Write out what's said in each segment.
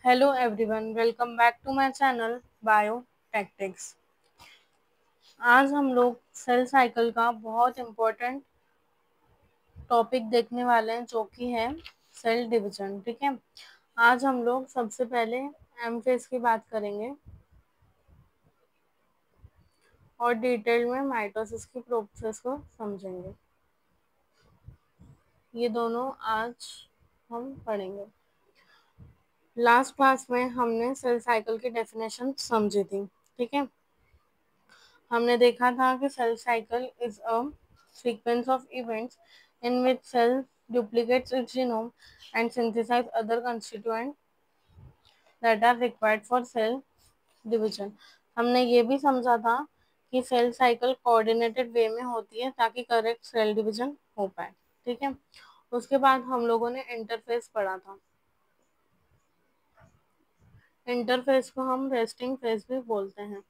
Hello everyone, welcome back to my channel bio tactics. आज हम लोग सेल साइकिल का बहुत इम्पोर्टेंट टॉपिक देखने वाले हैं जो कि है सेल डिवीजन। ठीक है, आज हम लोग सबसे पहले एम फेज की बात करेंगे और डिटेल में माइटोसिस की प्रोसेस को समझेंगे। ये दोनों आज हम पढ़ेंगे। लास्ट क्लास में हमने सेल साइकिल की डेफिनेशन समझी थी। ठीक है, हमने देखा था कि cell cycle is a sequence of events in which cell duplicates its genome and synthesize other constituent that are required for cell division। हमने ये भी समझा था कि सेल साइकिल कोऑर्डिनेटेड वे में होती है ताकि करेक्ट सेल डिवीजन हो पाए। ठीक है, उसके बाद हम लोगों ने इंटरफेस पढ़ा था। इंटरफेस को हम रेस्टिंग फेज भी बोलते हैं।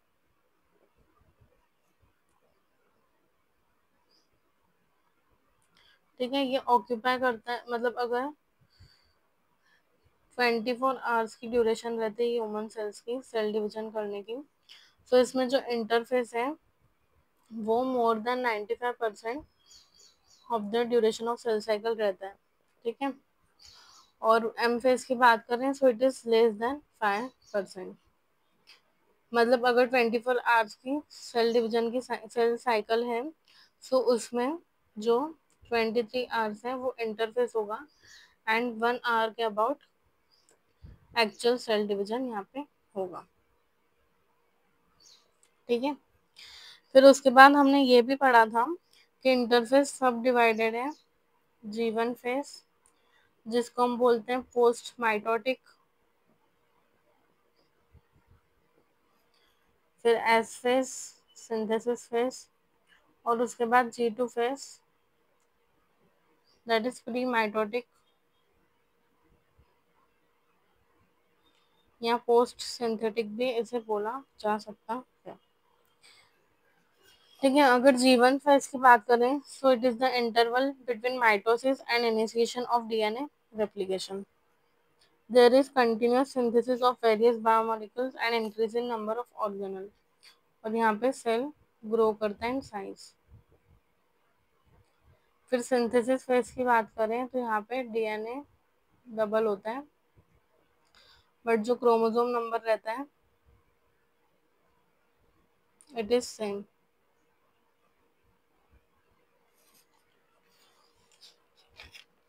ठीक है, ये ऑक्यूपाई करता है, मतलब अगर 24 आवर्स की ड्यूरेशन रहती है ह्यूमन सेल्स की सेल डिवीजन करने की, तो इसमें जो इंटरफेस है वो more than 95% of the duration of cell cycle रहता है। ठीक है, और एम फेज की बात करें सो इट इज लेस देन 5%। मतलब अगर 24 आवर्स की सेल डिवीजन की सेल साइकिल है सो उसमें जो 23 आवर्स है वो इंटरफेस होगा एंड 1 आवर के अबाउट एक्चुअल सेल डिवीजन यहाँ पे होगा। ठीक है, फिर उसके बाद हमने ये भी पढ़ा था कि इंटरफेस सब डिवाइडेड है। G1 फेस जिसको हम बोलते हैं पोस्ट माइटोटिक, फिर एस फेस सिंथेसिस फेस, और उसके बाद G2 face that is pre mitotic या पोस्ट सिंथेटिक भी इसे बोला जा सकता है। ठीक है, अगर G1 फेज की बात करें सो it is the interval between mitosis and initiation of DNA replication. There is continuous synthesis of various biomolecules and increase in number of organelles। और यहाँ पे सेल ग्रो करता है इन साइज। फिर सिंथेसिस फेज की बात करें तो यहाँ पे डीएनए डबल होता है बट जो क्रोमोसोम नंबर रहता है इट इज सेम।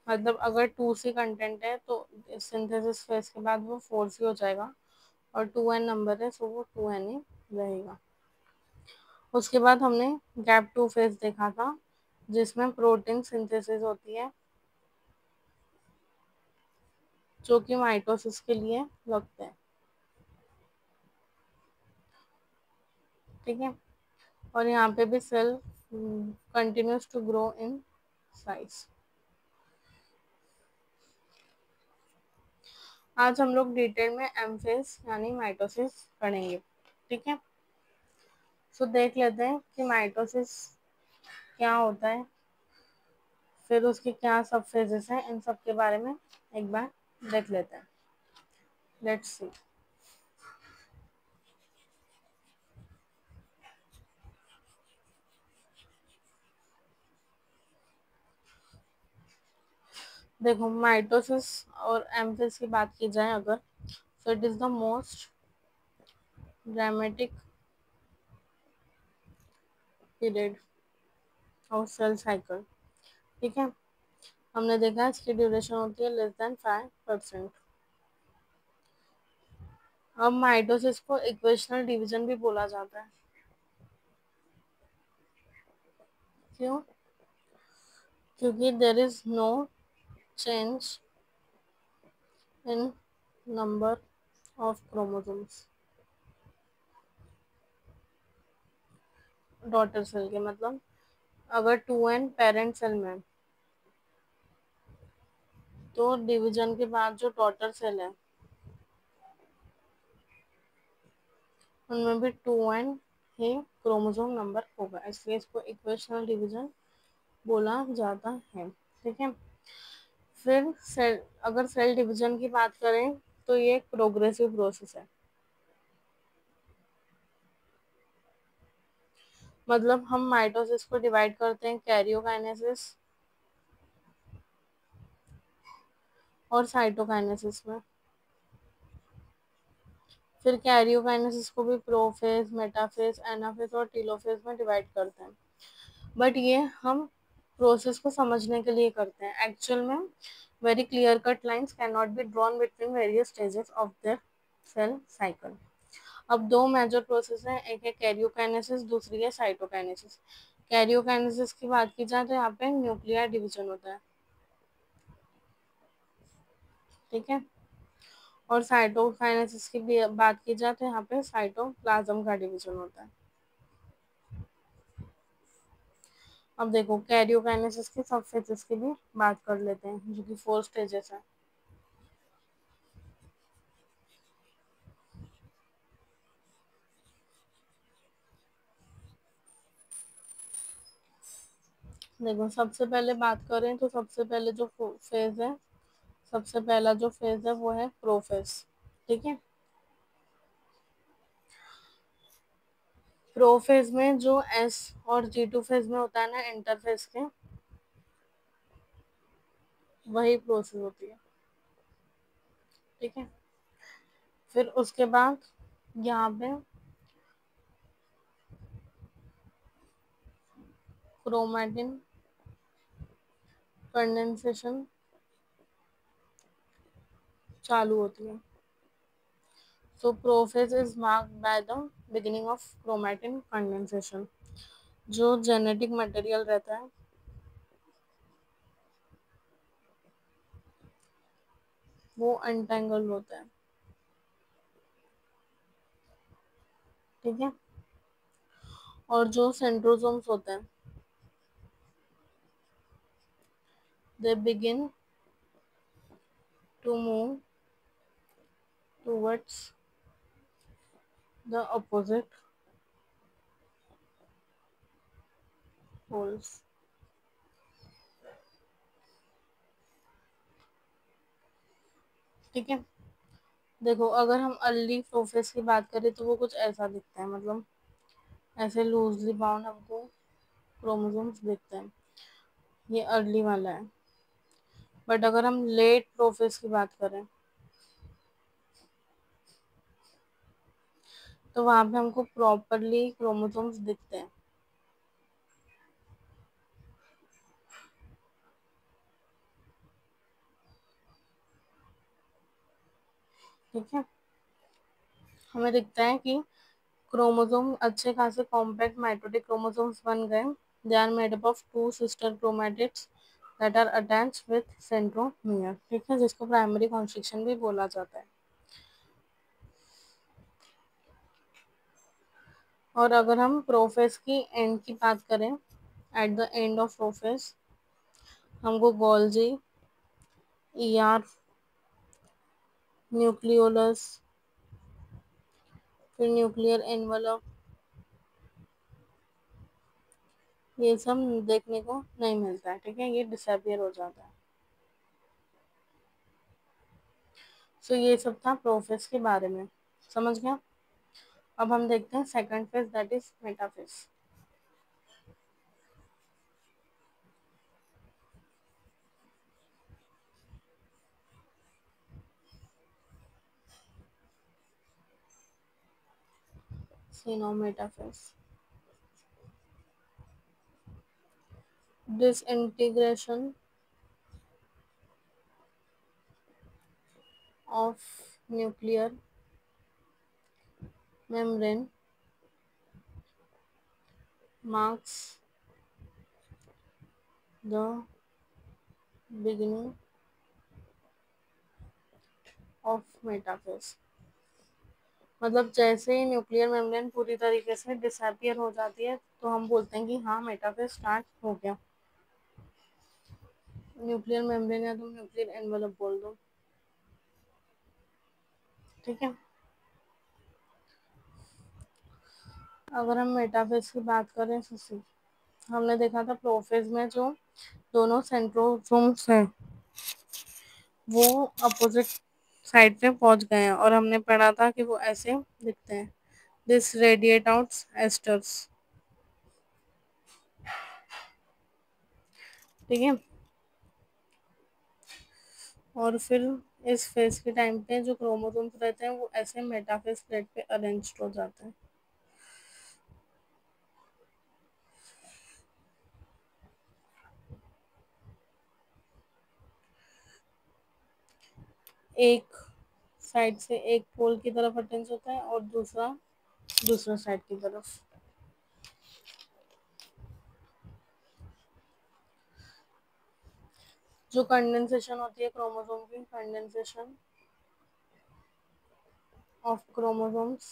मतलब अगर 2C कंटेंट है तो सिंथेसिस फेज के बाद वो 4C हो जाएगा, और 2N नंबर है सो वो 2N ही रहेगा। उसके बाद हमने गैप 2 फेज देखा था जिसमें प्रोटीन सिंथेसिस होती है जो कि माइटोसिस के लिए लगते हैं। ठीक है, और यहाँ पे भी cell continues to grow in size. आज हम लोग डिटेल में एम फेज यानी माइटोसिस पढ़ेंगे। ठीक है, सो देख लेते हैं कि माइटोसिस क्या होता है, फिर उसके क्या सब फेजेस हैं, इन सब के बारे में एक बार देख लेते हैं। Let's see. देखो, माइटोसिस और एम फेज की बात की जाए अगर, so it is the most dramatic period of cell cycle. ठीक है, हमने देखा इसकी ड्यूरेशन होती है लेस देन 5%। अब माइटोसिस को इक्वेशनल डिवीजन भी बोला जाता है। क्यों? क्योंकि there is no change in number of chromosomes daughter cell के। मतलब अगर 2N पेरेंट सेल में, तो डिवीजन के बाद जो डॉटर सेल है उनमें भी 2N ही क्रोमोसोम नंबर होगा, इसलिए इसको इक्वेशनल डिवीजन बोला जाता है। ठीक है, फिर सेल, अगर सेल डिवीजन की बात करें तो ये एक प्रोग्रेसिव प्रोसेस है। मतलब हम माइटोसिस को डिवाइड करते हैं कैरियोकाइनेसिस और साइटोकाइनेसिस में। फिर कैरियोकाइनेसिस को भी प्रोफेज, मेटाफेज, एनाफेज और टीलोफेज में डिवाइड करते हैं। बट ये हम प्रोसेस को समझने के लिए करते हैं। एक्चुअल में very clear cut lines can not be drawn between various stages of the cell cycle. अब दो मेजर प्रोसेस हैं, एक है कैरियोकाइनेसिस, दूसरी है साइटोकाइनेसिस। कैरियोकाइनेसिस की बात की जाए तो यहाँ पे न्यूक्लियर डिवीजन होता है, ठीक है। और साइटोकाइनेसिस की भी बात की जाए तो यहाँ पे साइटोप्लाज्म का डिवीजन होता है। अब देखो कैरियोकाइनेसिस के सब फेजेस की भी बात कर लेते हैं, जो कि 4 स्टेजेस है। देखो सबसे पहले बात करें तो सबसे पहले जो फेज है, सबसे पहला जो फेज है वो है प्रोफेज, ठीक है। प्रोफेज में जो एस और G2 फेज में होता है ना इंटरफेज के, वही प्रोसेस होती है, ठीक है। फिर उसके बाद यहाँ पे क्रोमेटिन कंडेंसेशन चालू होती है। So prophase is marked by the beginning of chromatin condensation. जो जेनेटिक मटेरियल रहता है वो अनटेंगल होता है, ठीक है। और जो सेंट्रोसोम्स होते हैं they begin to move towards the opposite poles, ठीक है। देखो अगर हम अर्ली प्रोफेज की बात करें तो वो कुछ ऐसा दिखता है, मतलब ऐसे लूजली बाउंड हमको क्रोमोसोम्स दिखते हैं, ये अर्ली वाला है। बट अगर हम लेट प्रोफेज की बात करें तो वहां पे हमको प्रॉपरली क्रोमोसोम्स दिखते हैं, ठीक है। हमें दिखता है कि क्रोमोसोम अच्छे खासे कॉम्पैक्ट माइटोटिक क्रोमोसोम्स बन गए। They are made up of 2 sister chromatids that are attached with centromere, ठीक है, जिसको प्राइमरी कॉन्स्ट्रिक्शन भी बोला जाता है। और अगर हम प्रोफेज की एंड की बात करें, at the end of prophase हमको गोल्जी, ईआर, न्यूक्लियोलस, फिर न्यूक्लियर एनवलप, ये सब देखने को नहीं मिलता है, ठीक है, ये डिसअपियर हो जाता है। सो ये सब था प्रोफेज के बारे में, समझ गया। अब हम देखते हैं second phase that is metaphase. Sino metaphase, disintegration of nuclear membrane marks the beginning of metaphase. मतलब जैसे ही न्यूक्लियर मेम्ब्रेन पूरी तरीके से डिसअपियर हो जाती है तो हम बोलते हैं कि हाँ मेटाफेज स्टार्ट हो गया। न्यूक्लियर मेम्ब्रेन या तुम न्यूक्लियर एनवलप बोल दो, ठीक है। अगर हम मेटाफेज की बात करें तो हमने देखा था प्रोफेज में जो दोनों सेंट्रोसोम्स हैं वो अपोजिट साइड पे पहुंच गए हैं और हमने पढ़ा था कि वो ऐसे दिखते हैं। This radiate out asters. ठीक है। और फिर इस फेज के टाइम पे जो क्रोमोसोम्स रहते हैं वो ऐसे मेटाफेज प्लेट पे अरेंज हो जाते हैं। एक साइड से एक पोल की तरफ अटेंच होता है और दूसरा दूसरा साइड की तरफ। जो कंडेंसेशन होती है क्रोमोसोम की, condensation of chromosomes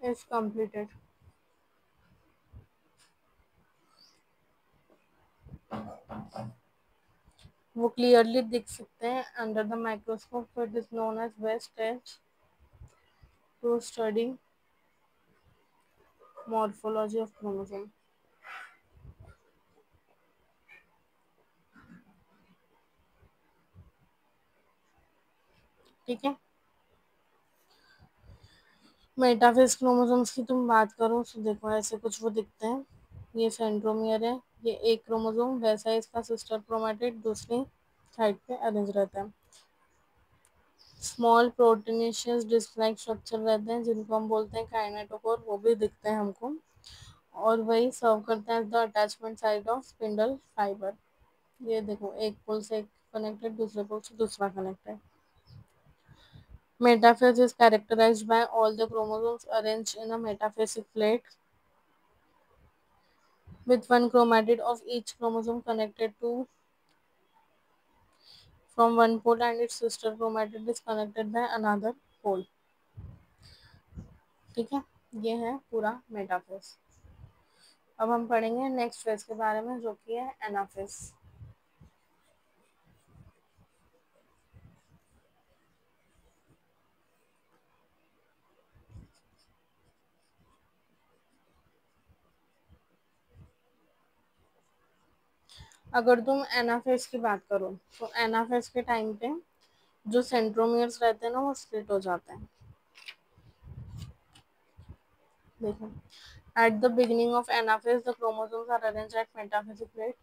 is completed. वो क्लियरली दिख सकते हैं under the microscope. It is known as best age to study morphology of chromosome. ठीक है। मेटाफेज क्रोमोसोम्स की तुम बात करो तो देखो ऐसे कुछ वो दिखते हैं। ये सेंट्रोमियर है। ये एक क्रोमोसोम, वैसा ही इसका सिस्टर क्रोमेटिड दूसरी साइड पे अरेंज रहता है। Small proteinaceous disc like structure रहते हैं जिनको हम बोलते हैं काइनेटोकोर, वो भी दिखते हैं हमको। और वही सर्व करते हैं the attachment side of spindle fibre. ये देखो एक पोल से एक कनेक्टेड, दूसरे पोल से दूसरा connected. Metaphase is characterized by all the chromosomes arranged in a metaphasic plate with one chromatid of each chromosome connected to from one pole and its sister chromatid is connected by another pole। ठीक है। ये है पूरा metaphase. अब हम पढ़ेंगे next phase के बारे में जो कि है एनाफेज। अगर तुम एनाफेज की बात करो तो एनाफेज के टाइम पे जो सेंट्रोमियर्स रहते हैं ना वो स्प्लिट हो जाते हैं। देखो, at the beginning of anaphase the chromosomes are arranged at metaphasic plate.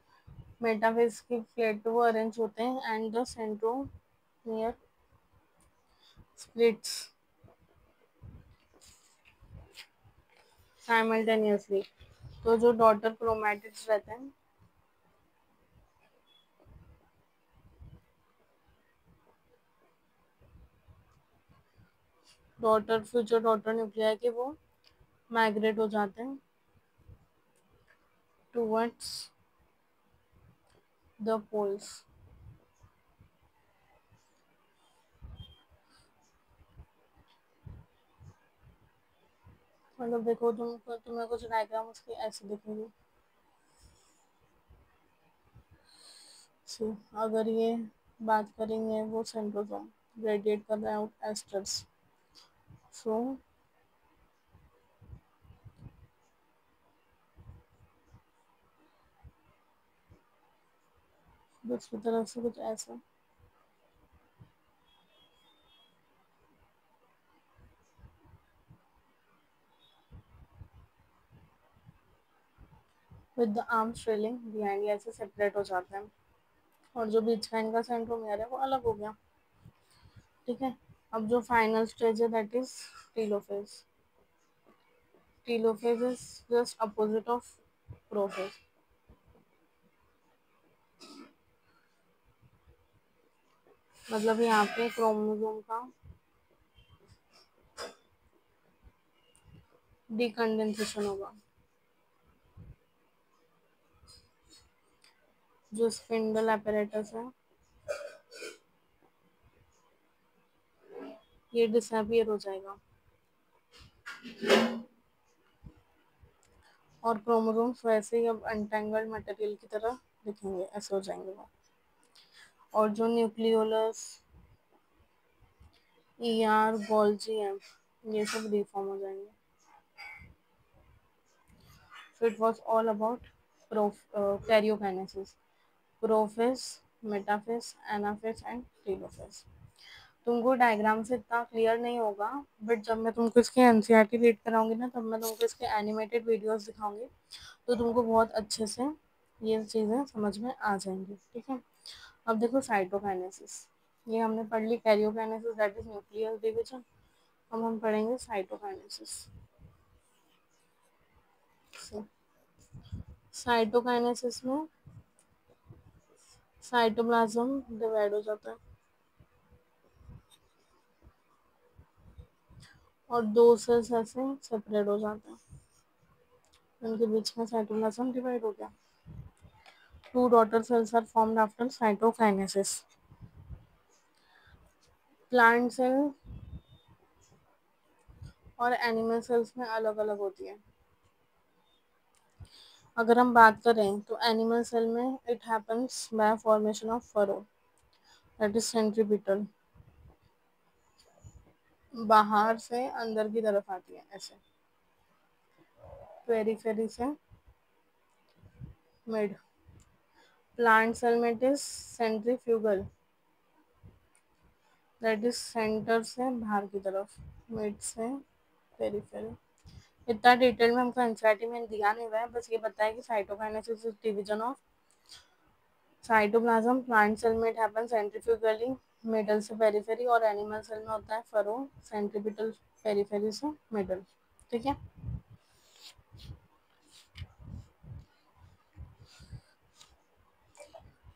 Metaphase की प्लेट पे वो अरेंज होते हैं and the centromere splits simultaneously. तो जो डॉटर क्रोमैटिड्स रहते हैं, डॉटर फ्यूचर डॉटर न्यूक्लियाई के, वो माइग्रेट हो जाते हैं टूवर्ड्स द पोल्स। मतलब देखो तुम्हें कुछ डायग्राम उसकी ऐसे दिखेगी। अगर ये बात करेंगे वो सेंट्रोसोम रेडिएट कर रहा है एस्टर्स। सो दूसरी तरफ से कुछ ऐसा। With the arms trailing behind, ऐसे सेपरेट हो जाते हैं। और जो बीच का इनका सेंट्रोमियर है वो अलग हो गया। ठीक है। अब जो फाइनल स्टेज है that is telophase. Telophase is just opposite of prophase. मतलब यहाँ पे क्रोमोसोम का डिकंडेंसेशन होगा। जो स्पिंडल apparatus है ये डिसअपियर हो जाएगा और क्रोमोसोम्स वैसे ही अब अनटेंगल्ड मटेरियल की तरह दिखेंगे, ऐसे हो जाएंगे वो। और जो न्यूक्लियोलस, ईआर, गोल्जी एम, ये सब रिफॉर्म हो जाएंगे। So it was all about karyokinesis. Prophase metaphase, anaphase and telophase. तुमको डायग्राम से इतना क्लियर नहीं होगा, बट जब मैं तुमको इसके एनसीईआरटी रीड कराऊंगी ना, तब मैं तुमको इसके एनिमेटेड वीडियोस दिखाऊंगी, तो तुमको बहुत अच्छे से ये चीज़ें समझ में आ जाएंगी। ठीक है, अब देखो साइटोकाइनेसिस, ये हमने पढ़ ली karyokinesis that is nuclear division. अब हम पढ़ेंगे साइटोकाइनेसिस। साइटोकाइनेसिस में साइटोप्लाज्म डिवाइड हो जाता है और दो सेल्स ऐसे सेपरेट हो जाते हैं, उनके बीच में साइटोप्लाज्म डिवाइड हो गया। Two daughter cells are formed after cytokinesis. Plant cell और एनिमल सेल्स में अलग अलग होती है। अगर हम बात करें तो एनिमल सेल में it happens bye formation of furrow, that is centripetal, बाहर से अंदर की तरफ आती है ऐसे, पेरीफेरी से मिड। प्लांट सेल में it is centrifugal, that is centre से बाहर की तरफ, मिड से पेरीफेरी। इतना डिटेल में हमको एनसीईआरटी में दिया नहीं हुआ है, बस ये बताया कि cytokinesis is division of cytoplasm. Plant cell में इट हैपेंस सेंट्रीफ्यूगली, मिडल से पेरिफेरी, और एनिमल सेल में होता है फरो, सेंट्रीपिटल, पेरिफेरी से मिडल। ठीक है,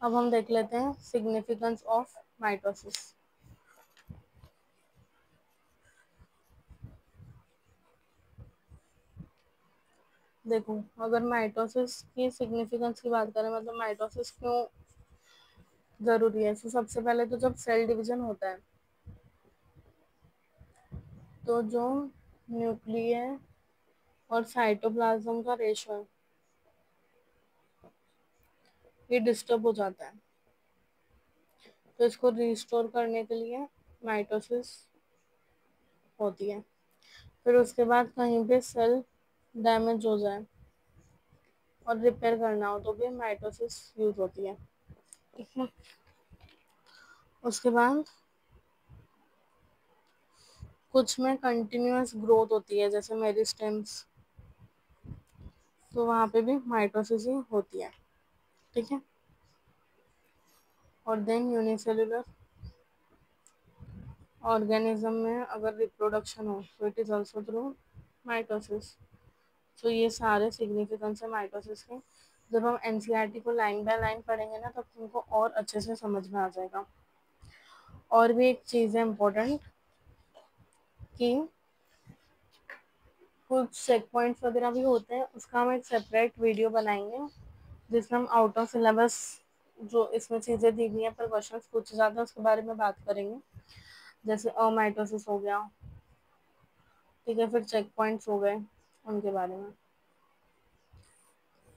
अब हम देख लेते हैं सिग्निफिकेंस ऑफ माइटोसिस। देखो, अगर माइटोसिस की सिग्निफिकेंस की बात करें, मतलब माइटोसिस क्यों जरूरी है, तो सबसे पहले तो जब सेल डिवीजन होता है, तो जो न्यूक्लियर और साइटोप्लाज्म का रेशो है, ये डिस्टर्ब हो जाता है। तो इसको रिस्टोर करने के लिए माइटोसिस होती है। फिर उसके बाद कहीं पे सेल डैमेज हो जाए और रिपेयर करना हो, तो भी माइटोसिस यूज होती है। ठीक है, उसके बाद कुछ में कंटिन्यूअस ग्रोथ होती है, जैसे मेरिस्टेम्स, तो वहाँ पे भी माइटोसिस ही होती है। ठीक है, और देन यूनिसेलुलर ऑर्गेनिज्म में अगर रिप्रोडक्शन हो, तो it is also through mitosis. तो ये सारे सिग्निफिकेंस है माइटोसिस के। जब हम एनसीईआरटी को लाइन बाय लाइन पढ़ेंगे ना, तब तुमको और अच्छे से समझ में आ जाएगा। और भी एक चीज़ है इम्पोर्टेंट, कि कुछ चेक पॉइंट्स वगैरह भी होते हैं, उसका हम एक सेपरेट वीडियो बनाएंगे, जिसमें हम आउट ऑफ सिलेबस जो इसमें चीज़ें दी हुई हैं पर क्वेश्चन पूछे जाते हैं, उसके बारे में बात करेंगे। जैसे अमाइटोसिस हो गया, ठीक है, फिर चेक पॉइंट्स हो गए, उनके बारे में।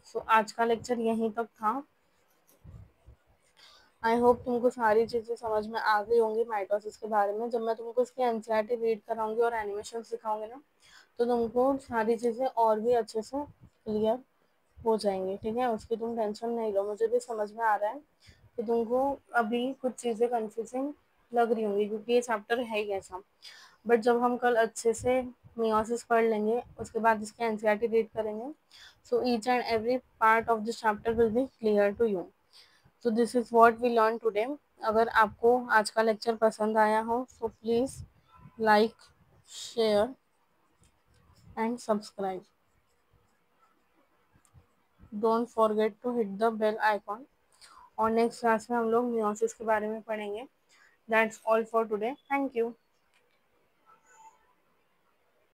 सो आज का लेक्चर यहीं तक था। आई होप तुमको सारी चीज़ें समझ में आ गई होंगी माइटोसिस के बारे में। जब मैं तुमको इसकी एनसीईआरटी रीड कराऊंगी और एनिमेशन सिखाऊंगी ना, तो तुमको सारी चीज़ें और भी अच्छे से क्लियर हो जाएंगी। ठीक है, उसकी तुम टेंशन नहीं लो। मुझे भी समझ में आ रहा है कि तुमको अभी कुछ चीज़ें कंफ्यूजिंग लग रही होंगी, क्योंकि ये चैप्टर है ही ऐसा। बट जब हम कल अच्छे से मियोसिस पढ़ लेंगे, उसके बाद इसके एनसीईआरटी रीड करेंगे, so each and every part of this chapter will be clear to you. So this is what we learn today. अगर आपको आज का लेक्चर पसंद आया हो, so please like, share and subscribe. Don't forget to hit the bell icon. और next class में हम लोग मियोसिस के बारे में पढ़ेंगे। That's all for today, thank you.